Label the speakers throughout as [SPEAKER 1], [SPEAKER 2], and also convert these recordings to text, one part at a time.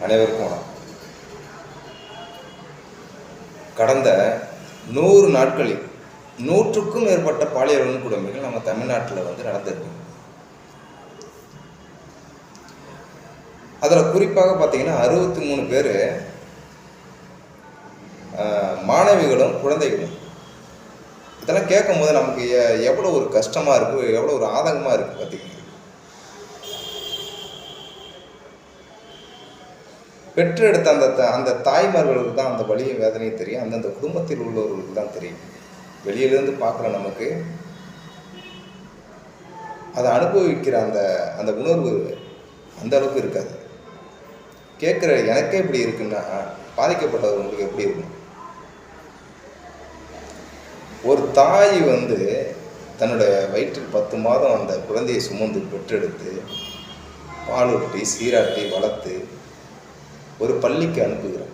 [SPEAKER 1] அனைவருக்கும் வணக்கம். கடந்த 100 நாட்களில் 100க்கும் மேற்பட்ட பாலியல் வன்கொடுமைகள் நம்ம தமிழ்நாட்டில் நடந்திருக்கு. அதில் குறிப்பாக பார்த்தீங்கன்னா 63 பேர் மாணவிகளும் குழந்தைகளும். இதெல்லாம் கேட்கும் போது நமக்கு எவ்வளோ ஒரு கஷ்டமாக இருக்குது, எவ்வளோ ஒரு ஆதங்கமாக இருக்குது. பார்த்தீங்கன்னா பெற்றெடுத்த அந்த தாய்மார்களுக்கு தான் அந்த வலியும் வேதனையும் தெரியும். அந்தந்த குடும்பத்தில் உள்ளவர்களுக்கு தான் தெரியும். வெளியிலேருந்து பார்க்குற நமக்கு அதை அனுபவிக்கிற அந்த உணர்வு அந்த அளவுக்கு இருக்காது. கேட்குற எனக்கே இப்படி இருக்குன்னா பாதிக்கப்பட்டவங்களுக்கு எப்படி இருக்கும்? ஒரு தாய் தன்னுடைய வயிற்றில் 10 மாதம் அந்த குழந்தையை சுமந்து பெற்றெடுத்து பாலூட்டி சீராட்டி வளர்த்து ஒரு பள்ளிக்கு அனுப்புகிறார்.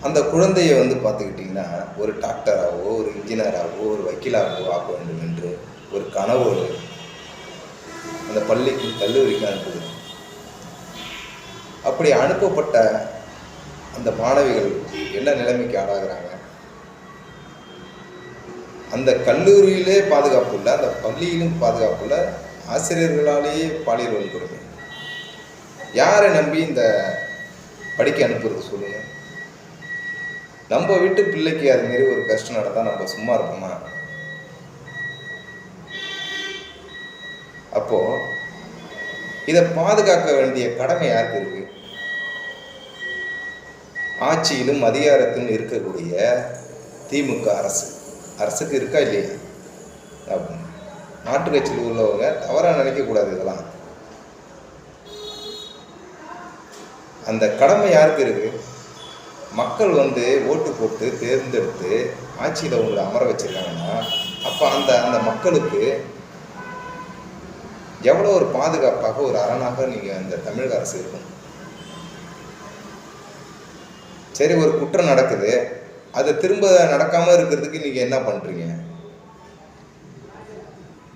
[SPEAKER 1] அந்த குழந்தையை பார்த்துக்கிட்டிங்கன்னா ஒரு டாக்டராகவோ ஒரு இன்ஜினியராகவோ ஒரு வக்கீலாகவோ ஆக்க வேண்டும் என்று ஒரு கனவோடு அந்த பள்ளிக்கு கல்லூரிக்கு அனுப்புகிறார். அப்படி அனுப்பப்பட்ட அந்த மாணவிகள் என்ன நிலைமைக்கு ஆளாகிறாங்க? அந்த கல்லூரியிலே பாதுகாப்பு இல்லை, அந்த பள்ளியிலும் பாதுகாப்பு இல்லை, ஆசிரியர்களாலேயே பாலியல் வன்கொடுமை. யாரை நம்பி இந்த படிக்க அனுப்புறது சொல்லுங்க? நம்ம வீட்டு பிள்ளைக்கு அது மாரி ஒரு கஷ்டம் நடந்தால் நம்ம சும்மா இருப்போமா? அப்போ இதை பாதுகாக்க வேண்டிய கடமை யாருக்கு இருக்கு? ஆட்சியிலும் அதிகாரத்திலும் இருக்கக்கூடிய திமுக அரசுக்கு இருக்கா இல்லையா? நாட்டு கட்சியில் உள்ளவங்க தவறாக நினைக்கக்கூடாது. இதெல்லாம் அந்த கடமை யாருக்கு இருக்கு? மக்கள் ஓட்டு போட்டு தேர்ந்தெடுத்து ஆட்சியில் உங்களை அமர வச்சிருக்காங்கன்னா அப்போ அந்த மக்களுக்கு எவ்வளோ ஒரு பாதுகாப்பாக ஒரு அரணாக நீங்கள் அந்த தமிழக அரசு இருக்கணும். சரி, ஒரு குற்றம் நடக்குது, அது திரும்ப நடக்காமல் இருக்கிறதுக்கு நீங்கள் என்ன பண்ணுறீங்க?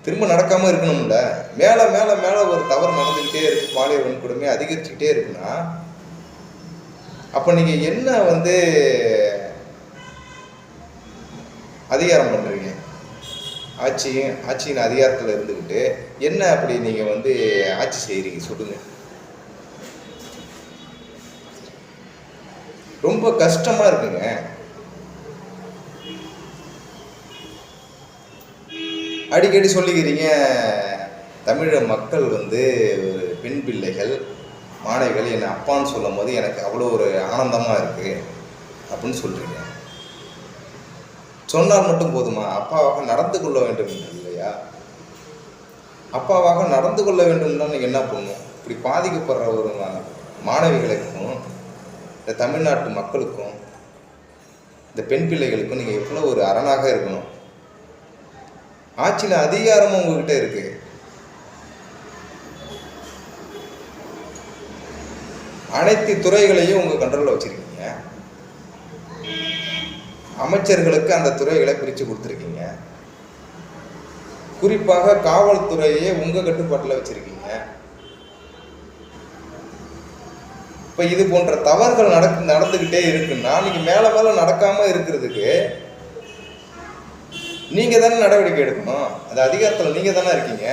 [SPEAKER 1] திரும்ப நடக்காமல் இருக்கணும்ல. மேலே மேலே மேலே ஒரு தவறு நடந்துக்கிட்டே இருக்கு, பாலியல் வன்கொடுமை அதிகரிச்சுக்கிட்டே இருக்குன்னா அப்போ நீங்கள் என்ன அதிகாரம் பண்ணுறீங்க? ஆட்சியின் அதிகாரத்தில் இருந்துக்கிட்டு என்ன அப்படி நீங்கள் ஆட்சி செய்கிறீங்க சொல்லுங்கள். ரொம்ப கஷ்டமாக இருக்குங்க. அடிக்கடி சொல்லிக்கிறீங்க தமிழக மக்கள் ஒரு பெண் பிள்ளைகள் மாணவிகள் என்னை அப்பான்னு சொல்லும் போது எனக்கு அவ்வளோ ஒரு ஆனந்தமாக இருக்குது அப்படின்னு சொல்கிறீங்க. சொன்னால் மட்டும் போதுமா? அப்பாவாக நடந்து கொள்ள வேண்டும் இல்லையா? அப்பாவாக நடந்து கொள்ள வேண்டும்னா நீங்கள் என்ன பண்ணணும்? இப்படி பாதிக்கப்படுற ஒரு மாணவிகளுக்கும் இந்த தமிழ்நாட்டு மக்களுக்கும் இந்த பெண் பிள்ளைகளுக்கும் நீங்கள் எவ்வளோ ஒரு அரணாக இருக்கணும். ஆட்சியில் அதிகாரமும் உங்ககிட்ட இருக்கு. அனைத்து துறைகளையும் உங்கள் கண்ட்ரோலில் வச்சுருக்கீங்க. அமைச்சர்களுக்கு அந்த துறைகளை பிரித்து கொடுத்துருக்கீங்க. குறிப்பாக காவல்துறையே உங்கள் கட்டுப்பாட்டில் வச்சுருக்கீங்க. இப்போ இது போன்ற தவறுகள் நடந்துக்கிட்டே இருக்குன்னா நீங்கள் மேலே மேலே நடக்காமல் இருக்கிறதுக்கு நீங்கள் தானே நடவடிக்கை எடுக்கணும். அது அதிகாரத்தில் நீங்கள் தானே இருக்கீங்க.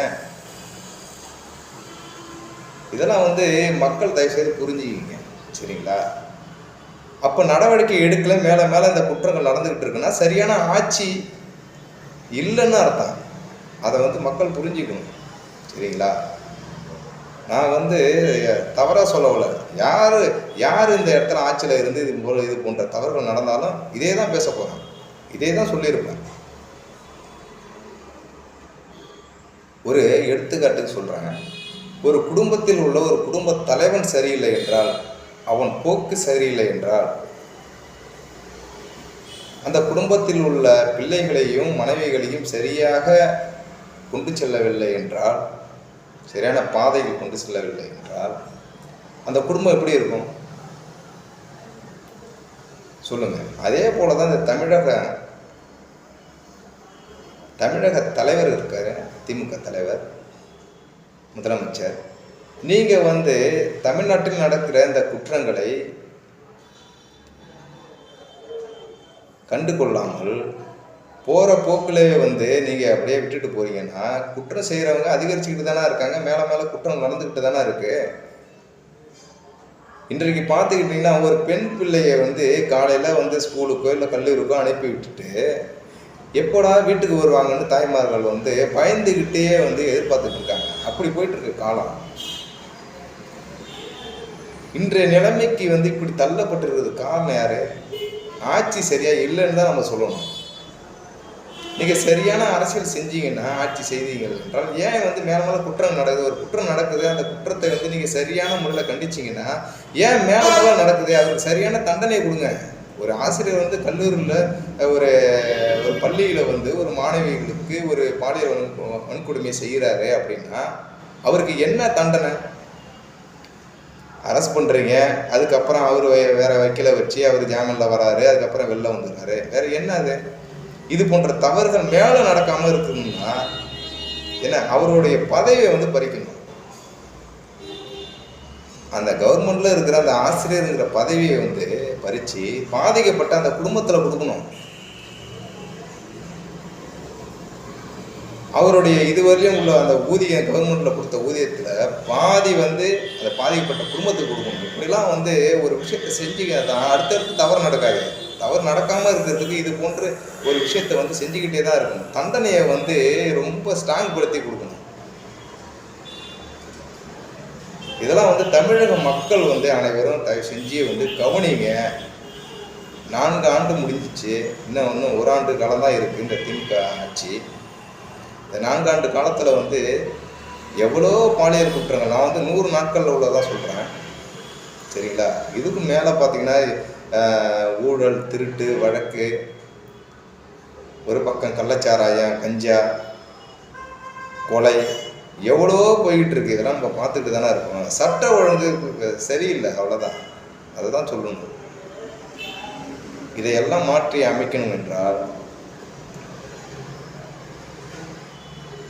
[SPEAKER 1] இதெல்லாம் மக்கள் தயவுசெய்து புரிஞ்சுக்கிங்க, சரிங்களா? அப்போ நடவடிக்கை எடுக்கல, மேலே மேலே இந்த குற்றங்கள் நடந்துக்கிட்டு இருக்குன்னா சரியான ஆட்சி இல்லைன்னு அர்த்தம். அதை மக்கள் புரிஞ்சுக்கணும், சரிங்களா? நான் தவறாக சொல்லவில்லை. யார் இந்த இடத்துல ஆட்சியில் இருந்து இது போன்ற தவறுகள் நடந்தாலும் இதே தான் பேச போகிறேன், இதே தான் சொல்லியிருப்பேன். ஒரு எடுத்துக்காட்டுக்கு சொல்கிறேன். ஒரு குடும்பத்தில் உள்ள ஒரு குடும்ப தலைவன் சரியில்லை என்றால், அவன் போக்கு சரியில்லை என்றால், அந்த குடும்பத்தில் உள்ள பிள்ளைகளையும் மனைவிகளையும் சரியாக கொண்டு செல்லவில்லை என்றால், சரியான பாதையில் கொண்டு செல்லவில்லை என்றால் அந்த குடும்பம் எப்படி இருக்கும் சொல்லுங்க? அதே போல தான் இந்த தமிழக தமிழக தலைவர் இருக்காரு, திமுக தலைவர், முதலமைச்சர். நீங்கள் வந்து தமிழ்நாட்டில் நடக்கிற இந்த குற்றங்களை கண்டு கொள்ளாமல் போகிற போக்கிலே வந்து நீங்கள் அப்படியே விட்டுட்டு போறீங்கன்னா, குற்றம் செய்கிறவங்க அதிகரிச்சுக்கிட்டு தானே இருக்காங்க, மேலே மேலே குற்றம் நடந்துக்கிட்டு தானே இருக்குது. இன்றைக்கு பார்த்துக்கிட்டிங்கன்னா, ஒரு பெண் பிள்ளையை வந்து காலையில் வந்து ஸ்கூலுக்கோ இல்லை கல்லூரிக்கோ அனுப்பி விட்டுட்டு எப்போடா வீட்டுக்கு வருவாங்கன்னு தாய்மார்கள் வந்து பயந்துக்கிட்டே வந்து எதிர்பார்த்துட்டு இருக்காங்க. அப்படி போயிட்டு இருக்கு காலம். இன்றைய நிலைமைக்கு வந்து இப்படி தள்ளப்பட்டிருக்கிறது காரணம் யாரு? ஆட்சி சரியா இல்லைன்னு தான் நம்ம சொல்லணும். நீங்கள் சரியான அரசியல் செஞ்சீங்கன்னா, ஆட்சி செய்தீர்கள் என்றால், ஏன் வந்து மேலே மேலே குற்றம் நடக்குது? ஒரு குற்றம் நடக்குது, அந்த குற்றத்தை வந்து நீங்கள் சரியான முறையில் கண்டிச்சிங்கன்னா, ஏன் மேலே மேலே நடக்குது? அதுக்கு சரியான தண்டனை கொடுங்க. ஒரு ஆசிரியர் வந்து கல்லூரியில் ஒரு ஒரு பள்ளியில் வந்து ஒரு மாணவிகளுக்கு ஒரு பாலியல் வன்கொடுமை செய்கிறாரு அப்படின்னா, அவருக்கு என்ன தண்டனை? அரெஸ்ட் பண்ணுறீங்க, அதுக்கப்புறம் அவர் வேற வக்கீலை வச்சு அவர் ஜாமீனில் வராரு, அதுக்கப்புறம் வெளில வந்துடுறாரு. வேற என்ன அது? இது போன்ற தவறுகள் மேலே நடக்காமல் இருக்கணும்னா என்ன, அவருடைய பதவியை வந்து பறிக்கணும். அந்த கவர்மெண்ட்ல இருக்கிற அந்த ஆசிரியருங்கிற பதவியை வந்து பறித்து பாதிக்கப்பட்ட அந்த குடும்பத்தில் கொடுக்கணும். அவருடைய இதுவரையும் உள்ள அந்த ஊதியம், கவர்மெண்ட்ல கொடுத்த ஊதியத்தில் பாதி வந்து அந்த பாதிக்கப்பட்ட குடும்பத்துக்கு கொடுக்கணும். இப்படிலாம் வந்து ஒரு விஷயத்தை செஞ்சீங்க தான் அடுத்தடுத்து தவறு நடக்காது. தவறு நடக்காமல் இருக்கிறதுக்கு இது போன்ற ஒரு விஷயத்தை வந்து செஞ்சுக்கிட்டே தான் இருக்கணும். தண்டனையை வந்து ரொம்ப ஸ்ட்ராங் படுத்தி கொடுக்கணும். இதெல்லாம் வந்து தமிழக மக்கள் வந்து அனைவரும் தயவு செஞ்சு வந்து கவனிங்க. 4 ஆண்டு முடிஞ்சிச்சு, இன்னும் 1 ஆண்டு காலம் தான் இருக்குது இந்த திமுக ஆட்சி. இந்த 4 ஆண்டு காலத்தில் வந்து எவ்வளோ பாலியல் குற்றங்கள், நான் வந்து 100 நாட்களில் உள்ளதான் சொல்கிறேன், சரிங்களா? இதுக்கு மேலே பார்த்தீங்கன்னா ஊழல், திருட்டு வழக்கு, ஒரு பக்கம் கள்ளச்சாராயம், கஞ்சா, கொலை, எவ்வளோ போய்கிட்டு இருக்கு. இதெல்லாம் நம்ம பார்த்துட்டு தானே இருக்கோம். சட்ட ஒழுங்கு சரியில்லை, அவ்வளோதான். அதை தான் சொல்லணும். இதையெல்லாம் மாற்றி அமைக்கணும் என்றால்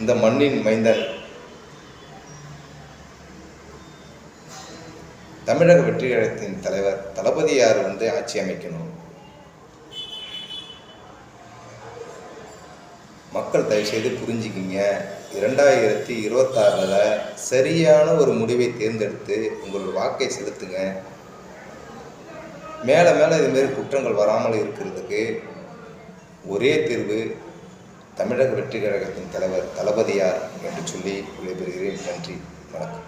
[SPEAKER 1] இந்த மண்ணின் மைந்தன் தமிழக வெற்றி கழகத்தின் தலைவர் தளபதியார் வந்து ஆட்சி அமைக்கணும். மக்கள் தயவுசெய்து புரிஞ்சுக்கிங்க. 2026 சரியான ஒரு முடிவை தேர்ந்தெடுத்து உங்கள் வாக்கை செலுத்துங்க. மேலே மேலே இதுமாரி குற்றங்கள் வராமல் இருக்கிறதுக்கு ஒரே தீர்வு தமிழக வெற்றி கழகத்தின் தலைவர் தளபதியார் என்று சொல்லி விடைபெறுகிறேன். நன்றி, வணக்கம்.